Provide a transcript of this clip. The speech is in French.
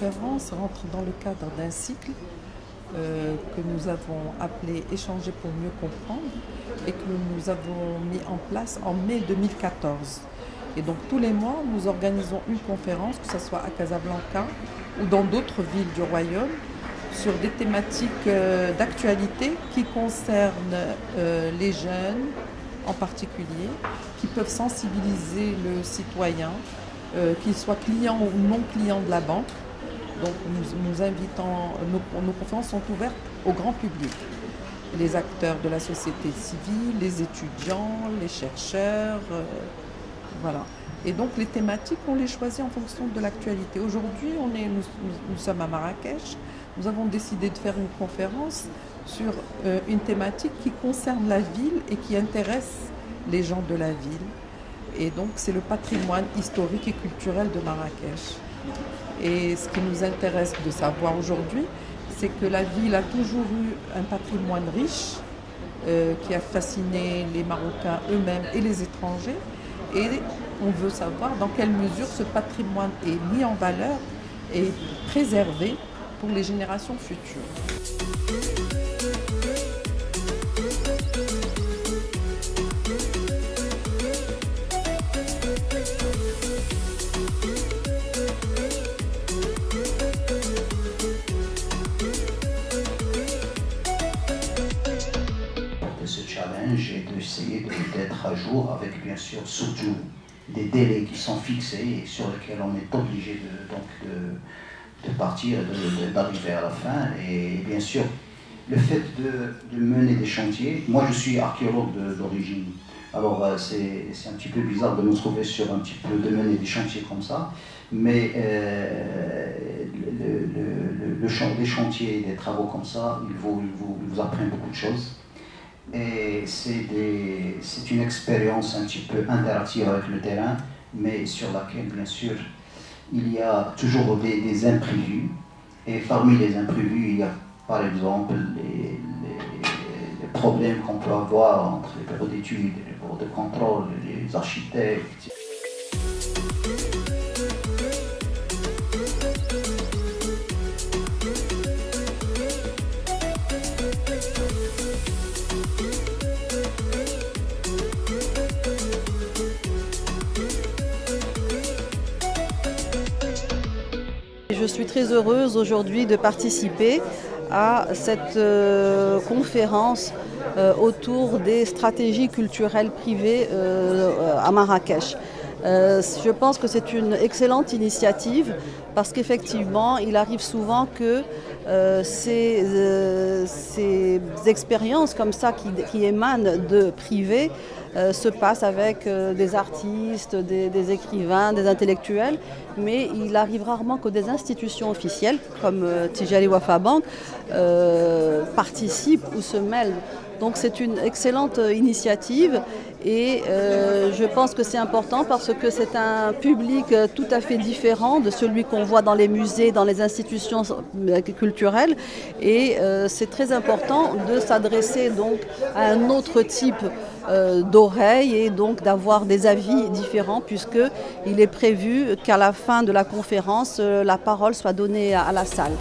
conférence rentre dans le cadre d'un cycle que nous avons appelé Échanger pour mieux comprendre et que nous avons mis en place en mai 2014. Et donc tous les mois, nous organisons une conférence, que ce soit à Casablanca ou dans d'autres villes du royaume, sur des thématiques d'actualité qui concernent les jeunes en particulier, qui peuvent sensibiliser le citoyen, qu'il soit client ou non client de la banque. Donc nous invitons, nos conférences sont ouvertes au grand public. Les acteurs de la société civile, les étudiants, les chercheurs, voilà. Et donc les thématiques, on les choisit en fonction de l'actualité. Aujourd'hui, nous sommes à Marrakech. Nous avons décidé de faire une conférence sur une thématique qui concerne la ville et qui intéresse les gens de la ville. Et donc c'est le patrimoine historique et culturel de Marrakech. Et ce qui nous intéresse de savoir aujourd'hui, c'est que la ville a toujours eu un patrimoine riche qui a fasciné les Marocains eux-mêmes et les étrangers. Et on veut savoir dans quelle mesure ce patrimoine est mis en valeur et préservé pour les générations futures. De ce challenge et d'essayer d'être à jour avec bien sûr surtout des délais qui sont fixés et sur lesquels on est obligé de partir et d'arriver à la fin. Et bien sûr, le fait de mener des chantiers, moi je suis archéologue d'origine, alors c'est un petit peu bizarre de me trouver sur un petit peu de mener des chantiers comme ça, mais les chantiers, des travaux comme ça, ils vous apprennent beaucoup de choses. Et c'est une expérience un petit peu interactive avec le terrain, mais sur laquelle, bien sûr, il y a toujours des imprévus. Et parmi les imprévus, il y a par exemple les problèmes qu'on peut avoir entre les bureaux d'études, les bureaux de contrôle, les architectes. Je suis très heureuse aujourd'hui de participer à cette conférence autour des stratégies culturelles privées à Marrakech. Je pense que c'est une excellente initiative parce qu'effectivement, il arrive souvent que ces expériences comme ça qui émanent de privés se passent avec des artistes, des écrivains, des intellectuels, mais il arrive rarement que des institutions officielles comme Tijari Wafa Bank participent ou se mêlent. Donc c'est une excellente initiative et je pense que c'est important parce que c'est un public tout à fait différent de celui qu'on voit dans les musées, dans les institutions culturelles et c'est très important de s'adresser donc à un autre type d'oreilles et donc d'avoir des avis différents puisqu'il est prévu qu'à la fin de la conférence, la parole soit donnée à la salle.